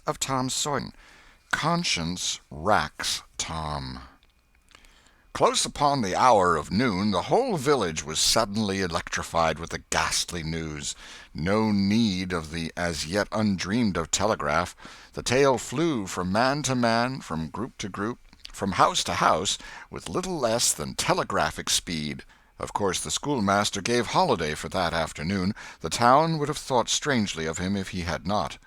of Tom Sawyer. Conscience racks Tom. Close upon the hour of noon, the whole village was suddenly electrified with the ghastly news. No need of the as yet undreamed of telegraph. The tale flew from man to man, from group to group, from house to house, with little less than telegraphic speed. Of course the schoolmaster gave holiday for that afternoon. The town would have thought strangely of him if he had not.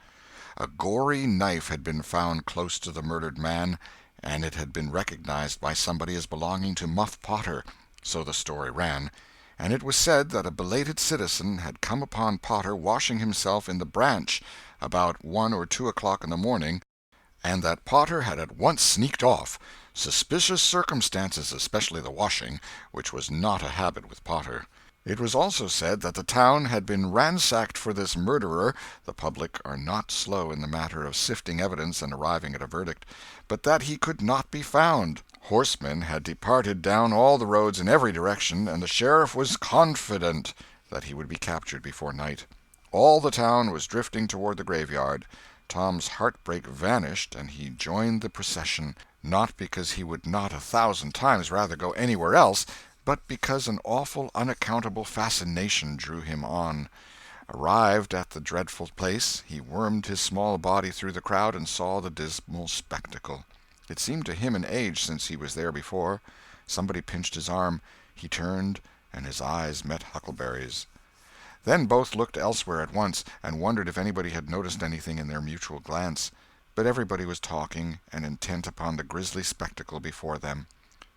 A gory knife had been found close to the murdered man, and it had been recognized by somebody as belonging to Muff Potter, so the story ran, and it was said that a belated citizen had come upon Potter washing himself in the branch about 1 or 2 o'clock in the morning, and that Potter had at once sneaked off. Suspicious circumstances, especially the washing, which was not a habit with Potter. It was also said that the town had been ransacked for this murderer (the public are not slow in the matter of sifting evidence and arriving at a verdict), but that he could not be found. Horsemen had departed down all the roads in every direction, and the sheriff was confident that he would be captured before night. All the town was drifting toward the graveyard. Tom's heartbreak vanished, and he joined the procession, not because he would not 1,000 times rather go anywhere else, but because an awful unaccountable fascination drew him on. Arrived at the dreadful place, he wormed his small body through the crowd and saw the dismal spectacle. It seemed to him an age since he was there before. Somebody pinched his arm. He turned, and his eyes met Huckleberry's. Then both looked elsewhere at once, and wondered if anybody had noticed anything in their mutual glance. But everybody was talking, and intent upon the grisly spectacle before them.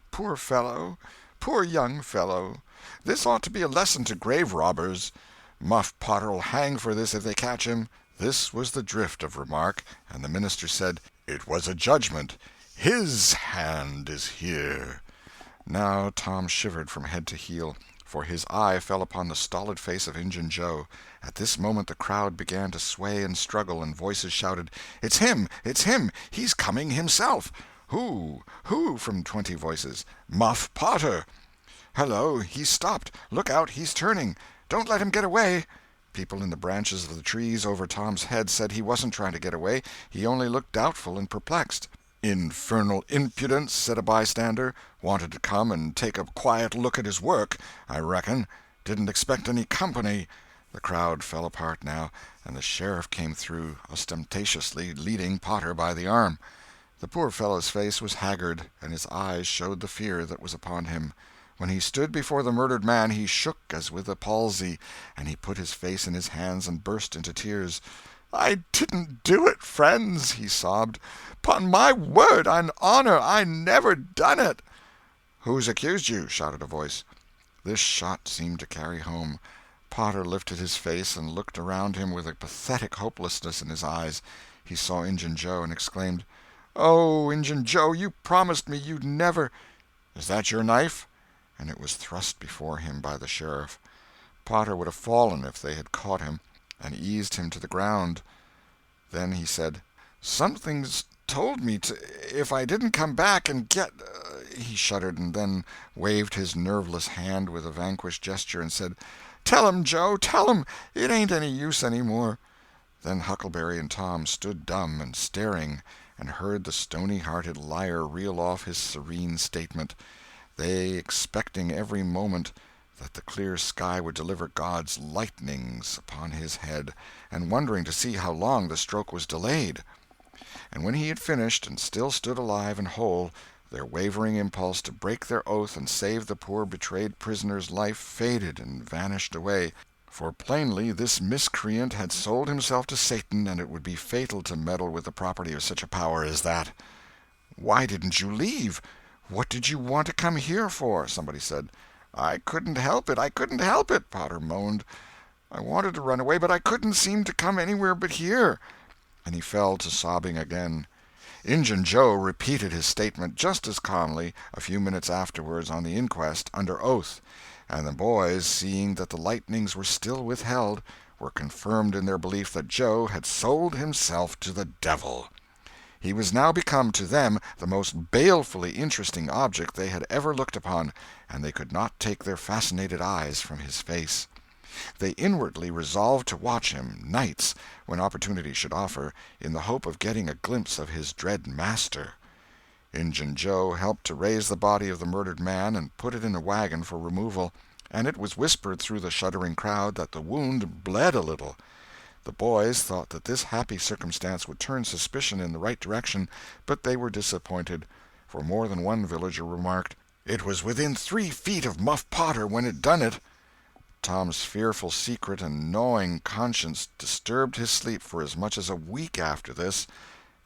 "Poor fellow! Poor young fellow! This ought to be a lesson to grave robbers. Muff Potter'll hang for this if they catch him." This was the drift of remark, and the minister said, "It was a judgment. His hand is here." Now Tom shivered from head to heel, for his eye fell upon the stolid face of Injun Joe. At this moment the crowd began to sway and struggle, and voices shouted, "It's him! It's him! He's coming himself!" "Who? Who?" from 20 voices. "Muff Potter." "Hello, he's stopped! Look out, he's turning! Don't let him get away!" People in the branches of the trees over Tom's head said he wasn't trying to get away, he only looked doubtful and perplexed. "Infernal impudence," said a bystander. "Wanted to come and take a quiet look at his work, I reckon. Didn't expect any company." The crowd fell apart now, and the sheriff came through, ostentatiously leading Potter by the arm. The poor fellow's face was haggard, and his eyes showed the fear that was upon him. When he stood before the murdered man he shook as with a palsy, and he put his face in his hands and burst into tears. "I didn't do it, friends," he sobbed. "'Pon my word and honor, I never done it." "Who's accused you?" shouted a voice. This shot seemed to carry home. Potter lifted his face and looked around him with a pathetic hopelessness in his eyes. He saw Injun Joe and exclaimed, "Oh, Injun Joe, you promised me you'd never—" "Is that your knife?" And it was thrust before him by the sheriff. Potter would have fallen if they had caught him and eased him to the ground. Then he said, "Something's told me if I didn't come back and get—" He shuddered, and then waved his nerveless hand with a vanquished gesture and said, "Tell him, Joe, tell him! It ain't any use any more." Then Huckleberry and Tom stood dumb and staring, and heard the stony-hearted liar reel off his serene statement, they expecting every moment that the clear sky would deliver God's lightnings upon his head, and wondering to see how long the stroke was delayed. And when he had finished, and still stood alive and whole, their wavering impulse to break their oath and save the poor betrayed prisoner's life faded and vanished away, for plainly this miscreant had sold himself to Satan, and it would be fatal to meddle with the property of such a power as that. "Why didn't you leave? What did you want to come here for?" somebody said. "I couldn't help it, I couldn't help it," Potter moaned. "I wanted to run away, but I couldn't seem to come anywhere but here." And he fell to sobbing again. Injun Joe repeated his statement just as calmly a few minutes afterwards on the inquest, under oath, and the boys, seeing that the lightnings were still withheld, were confirmed in their belief that Joe had sold himself to the devil. He was now become to them the most balefully interesting object they had ever looked upon, and they could not take their fascinated eyes from his face. They inwardly resolved to watch him, nights, when opportunity should offer, in the hope of getting a glimpse of his dread master. Injun Joe helped to raise the body of the murdered man and put it in a wagon for removal, and it was whispered through the shuddering crowd that the wound bled a little. The boys thought that this happy circumstance would turn suspicion in the right direction, but they were disappointed, for more than one villager remarked, "It was within 3 feet of Muff Potter when it done it." Tom's fearful secret and gnawing conscience disturbed his sleep for as much as a week after this,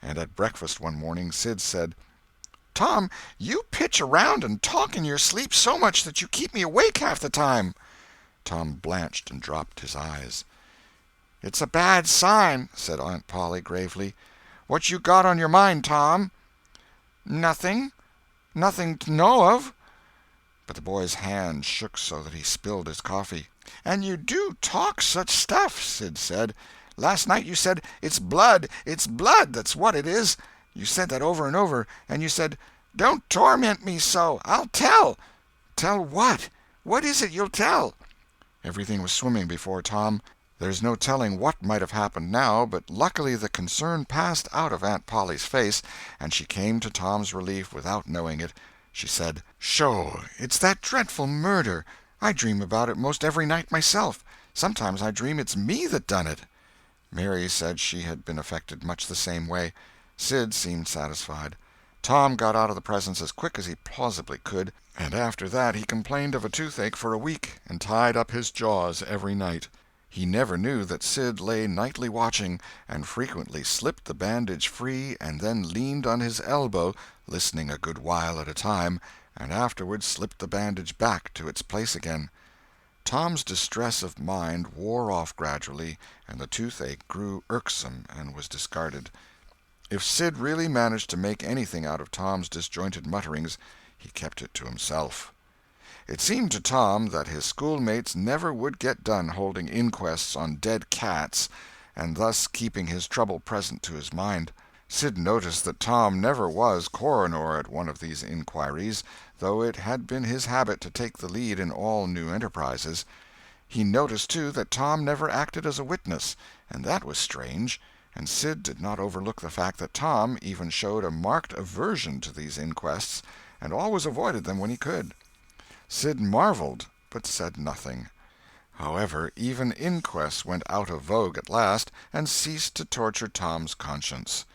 and at breakfast one morning Sid said, "Tom, you pitch around and talk in your sleep so much that you keep me awake half the time." Tom blanched and dropped his eyes. "It's a bad sign," said Aunt Polly gravely. "What you got on your mind, Tom?" "Nothing. Nothing to know of." But the boy's hand shook so that he spilled his coffee. "And you do talk such stuff," Sid said. "Last night you said, 'It's blood, that's what it is.' You said that over and over, and you said, 'Don't torment me so, I'll tell.' Tell what? What is it you'll tell?" Everything was swimming before Tom. There's no telling what might have happened now, but luckily the concern passed out of Aunt Polly's face, and she came to Tom's relief without knowing it. She said, "Sho, it's that dreadful murder. I dream about it most every night myself. Sometimes I dream it's me that done it." Mary said she had been affected much the same way. Sid seemed satisfied. Tom got out of the presence as quick as he plausibly could, and after that he complained of a toothache for a week, and tied up his jaws every night. He never knew that Sid lay nightly watching, and frequently slipped the bandage free and then leaned on his elbow, listening a good while at a time, and afterward slipped the bandage back to its place again. Tom's distress of mind wore off gradually, and the toothache grew irksome and was discarded. If Sid really managed to make anything out of Tom's disjointed mutterings, he kept it to himself. It seemed to Tom that his schoolmates never would get done holding inquests on dead cats, and thus keeping his trouble present to his mind. Sid noticed that Tom never was coroner at one of these inquiries, though it had been his habit to take the lead in all new enterprises. He noticed, too, that Tom never acted as a witness, and that was strange, and Sid did not overlook the fact that Tom even showed a marked aversion to these inquests, and always avoided them when he could. Sid marveled, but said nothing. However, even inquests went out of vogue at last, and ceased to torture Tom's conscience.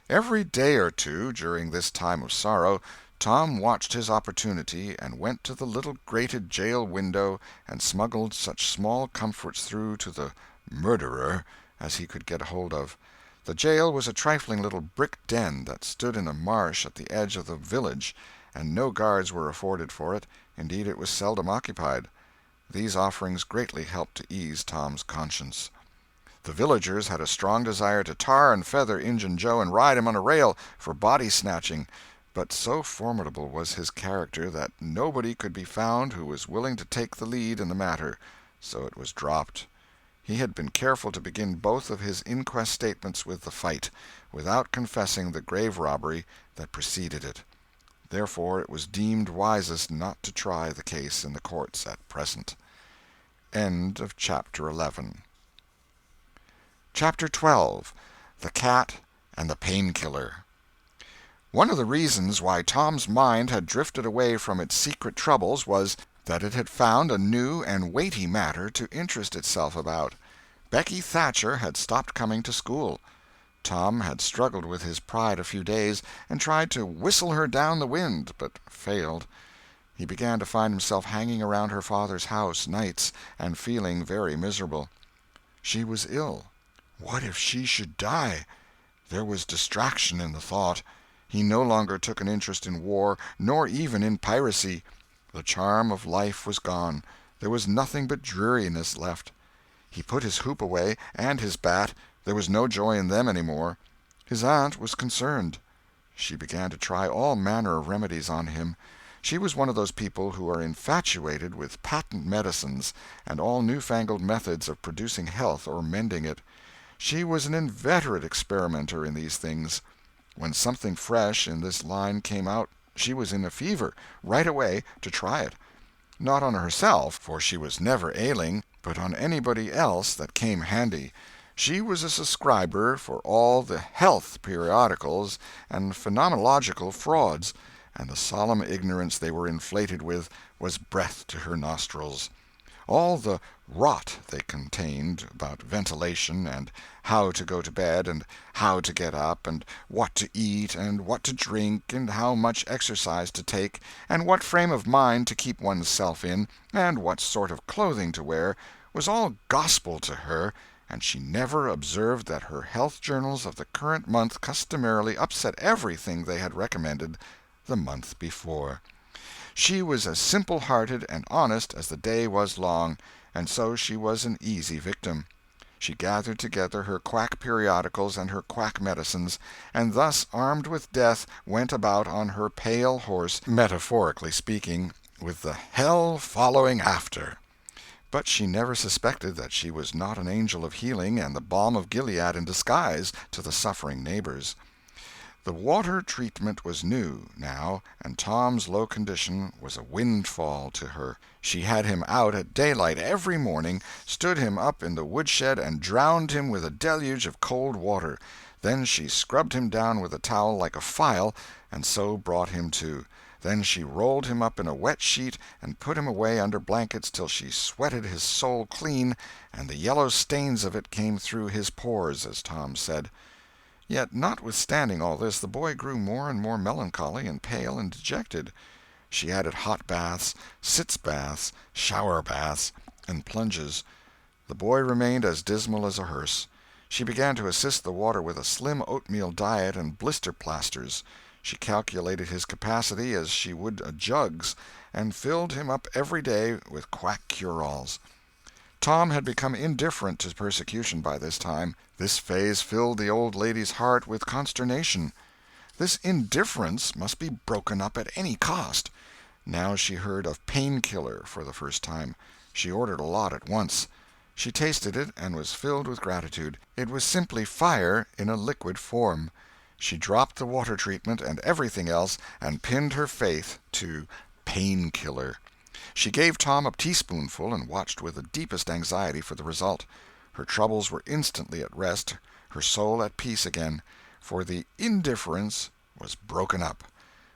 Every day or two, during this time of sorrow, Tom watched his opportunity, and went to the little grated jail window and smuggled such small comforts through to the "murderer" as he could get hold of. The jail was a trifling little brick den that stood in a marsh at the edge of the village, and no guards were afforded for it. Indeed, it was seldom occupied. These offerings greatly helped to ease Tom's conscience. The villagers had a strong desire to tar and feather Injun Joe and ride him on a rail for body-snatching, but so formidable was his character that nobody could be found who was willing to take the lead in the matter, so it was dropped. He had been careful to begin both of his inquest statements with the fight, without confessing the grave robbery that preceded it. Therefore it was deemed wisest not to try the case in the courts at present. End of Chapter 11. Chapter 12. The Cat and the Painkiller. One of the reasons why Tom's mind had drifted away from its secret troubles was that it had found a new and weighty matter to interest itself about. Becky Thatcher had stopped coming to school. Tom had struggled with his pride a few days, and tried to whistle her down the wind, but failed. He began to find himself hanging around her father's house nights, and feeling very miserable. She was ill. What if she should die? There was distraction in the thought. He no longer took an interest in war, nor even in piracy. The charm of life was gone. There was nothing but dreariness left. He put his hoop away, and his bat. There was no joy in them any more. His aunt was concerned. She began to try all manner of remedies on him. She was one of those people who are infatuated with patent medicines and all new-fangled methods of producing health or mending it. She was an inveterate experimenter in these things. When something fresh in this line came out, she was in a fever, right away, to try it. Not on herself, for she was never ailing, but on anybody else that came handy. She was a subscriber for all the health periodicals and phenomenological frauds, and the solemn ignorance they were inflated with was breath to her nostrils. All the rot they contained about ventilation, and how to go to bed, and how to get up, and what to eat, and what to drink, and how much exercise to take, and what frame of mind to keep one's self in, and what sort of clothing to wear, was all gospel to her, and she never observed that her health journals of the current month customarily upset everything they had recommended the month before. She was as simple-hearted and honest as the day was long, and so she was an easy victim. She gathered together her quack periodicals and her quack medicines, and thus, armed with death, went about on her pale horse, metaphorically speaking, with the hell following after. But she never suspected that she was not an angel of healing and the balm of Gilead in disguise to the suffering neighbors. The water treatment was new, now, and Tom's low condition was a windfall to her. She had him out at daylight every morning, stood him up in the woodshed, and drowned him with a deluge of cold water. Then she scrubbed him down with a towel like a file, and so brought him to. Then she rolled him up in a wet sheet and put him away under blankets till she sweated his soul clean, and the yellow stains of it came through his pores, as Tom said. Yet, notwithstanding all this, the boy grew more and more melancholy and pale and dejected. She added hot baths, sitz baths, shower baths, and plunges. The boy remained as dismal as a hearse. She began to assist the water with a slim oatmeal diet and blister plasters. She calculated his capacity as she would a jug's, and filled him up every day with quack cure-alls. Tom had become indifferent to persecution by this time. This phase filled the old lady's heart with consternation. This indifference must be broken up at any cost. Now she heard of pain-killer for the first time. She ordered a lot at once. She tasted it and was filled with gratitude. It was simply fire in a liquid form. She dropped the water treatment and everything else, and pinned her faith to pain-killer. She gave Tom a teaspoonful and watched with the deepest anxiety for the result. Her troubles were instantly at rest, her soul at peace again, for the indifference was broken up.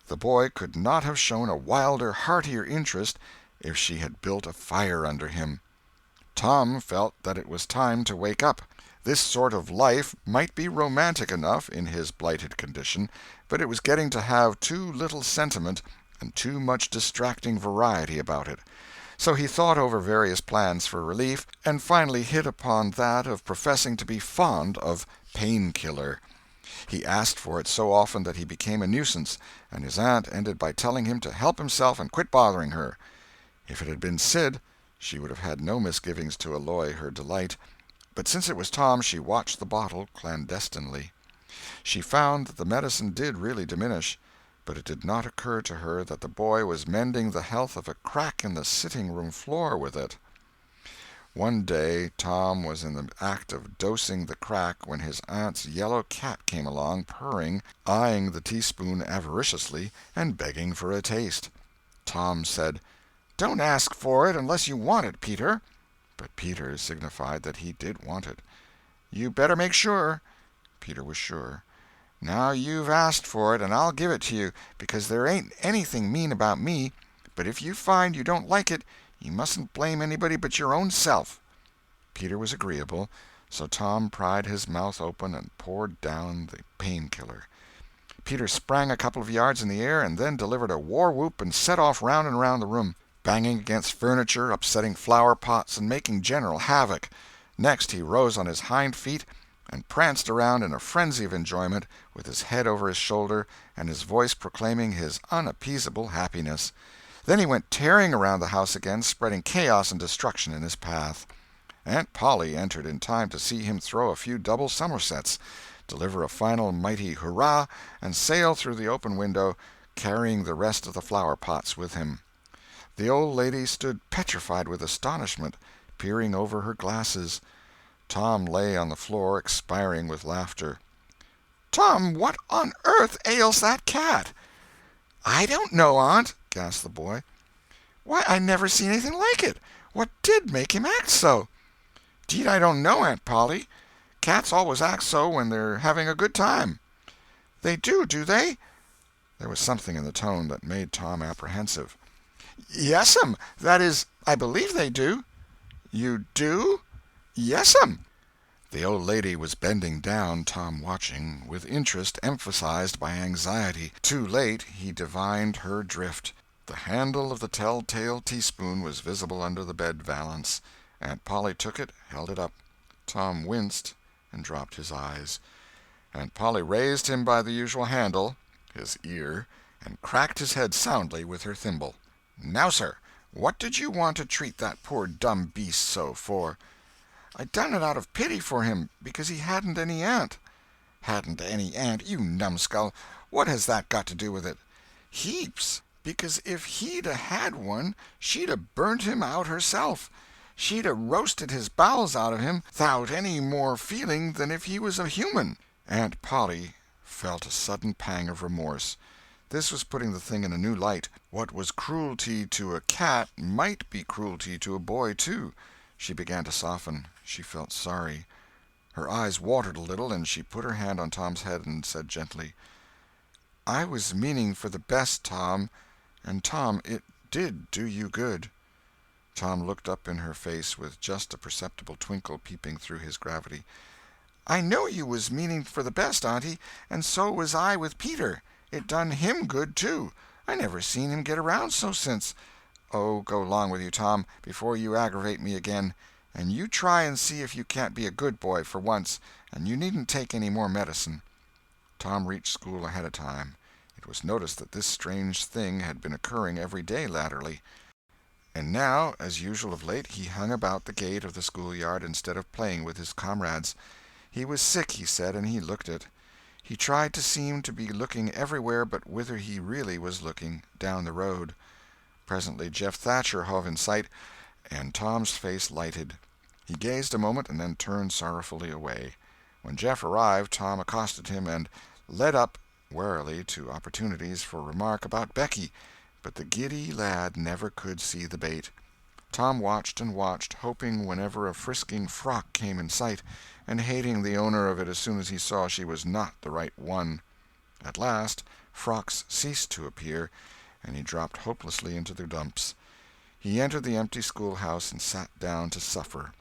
The boy could not have shown a wilder, heartier interest if she had built a fire under him. Tom felt that it was time to wake up. This sort of life might be romantic enough in his blighted condition, but it was getting to have too little sentiment and too much distracting variety about it. So he thought over various plans for relief, and finally hit upon that of professing to be fond of pain-killer. He asked for it so often that he became a nuisance, and his aunt ended by telling him to help himself and quit bothering her. If it had been Sid, she would have had no misgivings to alloy her delight, but since it was Tom, she watched the bottle clandestinely. She found that the medicine did really diminish, but it did not occur to her that the boy was mending the health of a crack in the sitting-room floor with it. One day Tom was in the act of dosing the crack when his aunt's yellow cat came along, purring, eyeing the teaspoon avariciously, and begging for a taste. Tom said, "Don't ask for it unless you want it, Peter." But Peter signified that he did want it. "You better make sure." Peter was sure. "Now you've asked for it, and I'll give it to you, because there ain't anything mean about me, but if you find you don't like it, you mustn't blame anybody but your own self." Peter was agreeable, so Tom pried his mouth open and poured down the pain-killer. Peter sprang a couple of yards in the air, and then delivered a war-whoop and set off round and round the room, banging against furniture, upsetting flower-pots, and making general havoc. Next he rose on his hind feet and pranced around in a frenzy of enjoyment, with his head over his shoulder and his voice proclaiming his unappeasable happiness. Then he went tearing around the house again, spreading chaos and destruction in his path. Aunt Polly entered in time to see him throw a few double somersets, deliver a final mighty hurrah, and sail through the open window, carrying the rest of the flower-pots with him. The old lady stood petrified with astonishment, peering over her glasses. Tom lay on the floor, expiring with laughter. "Tom, what on earth ails that cat?" "I don't know, Aunt," gasped the boy. "Why, I never seen anything like it. What did make him act so?" "'Deed I don't know, Aunt Polly. Cats always act so when they're having a good time." "They do they?" There was something in the tone that made Tom apprehensive. "Yes'm. That is, I believe they do." "You do?" "Yes'm." The old lady was bending down, Tom watching, with interest emphasized by anxiety. Too late he divined her drift. The handle of the tell-tale teaspoon was visible under the bed valance. Aunt Polly took it, held it up. Tom winced and dropped his eyes. Aunt Polly raised him by the usual handle, his ear, and cracked his head soundly with her thimble. "Now, sir, what did you want to treat that poor dumb beast so for?" "I done it out of pity for him, because he hadn't any aunt." "Hadn't any aunt, you numbskull! What has that got to do with it?" "Heaps. Because if he'd 'a' had one, she'd 'a' burnt him out herself. She'd 'a' roasted his bowels out of him 'thout any more feeling than if he was a human." Aunt Polly felt a sudden pang of remorse. This was putting the thing in a new light. What was cruelty to a cat might be cruelty to a boy, too. She began to soften. She felt sorry. Her eyes watered a little, and she put her hand on Tom's head and said gently, "I was meaning for the best, Tom, and Tom, it did do you good." Tom looked up in her face with just a perceptible twinkle peeping through his gravity. "I know you was meaning for the best, Auntie, and so was I with Peter. It done him good, too. I never seen him get around so since—" "Oh, go 'long with you, Tom, before you aggravate me again. And you try and see if you can't be a good boy for once, and you needn't take any more medicine." Tom reached school ahead of time. It was noticed that this strange thing had been occurring every day latterly. And now, as usual of late, he hung about the gate of the schoolyard instead of playing with his comrades. He was sick, he said, and he looked it. He tried to seem to be looking everywhere but whither he really was looking, down the road. Presently Jeff Thatcher hove in sight, and Tom's face lighted. He gazed a moment and then turned sorrowfully away. When Jeff arrived, Tom accosted him and led up warily to opportunities for remark about Becky, but the giddy lad never could see the bait. Tom watched and watched, hoping whenever a frisking frock came in sight, and hating the owner of it as soon as he saw she was not the right one. At last frocks ceased to appear, and he dropped hopelessly into the dumps. He entered the empty schoolhouse and sat down to suffer.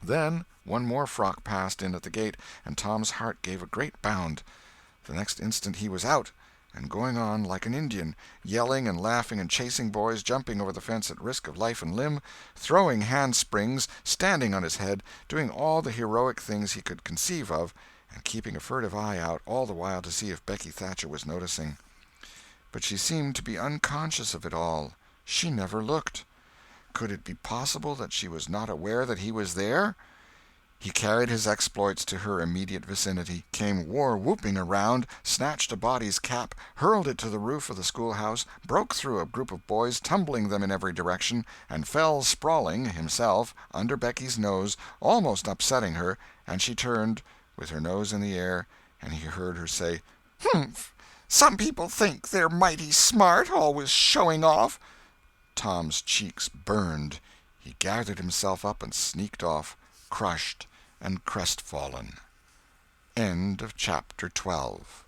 Then one more frock passed in at the gate, and Tom's heart gave a great bound. The next instant he was out, and going on like an Indian, yelling and laughing and chasing boys, jumping over the fence at risk of life and limb, throwing handsprings, standing on his head, doing all the heroic things he could conceive of, and keeping a furtive eye out all the while to see if Becky Thatcher was noticing. But she seemed to be unconscious of it all. She never looked. Could it be possible that she was not aware that he was there? He carried his exploits to her immediate vicinity, came war-whooping around, snatched a body's cap, hurled it to the roof of the schoolhouse, broke through a group of boys, tumbling them in every direction, and fell sprawling, himself, under Becky's nose, almost upsetting her, and she turned, with her nose in the air, and he heard her say, "Humph! Some people think they're mighty smart, always showing off." Tom's cheeks burned. He gathered himself up and sneaked off, crushed and crestfallen. End of chapter 12.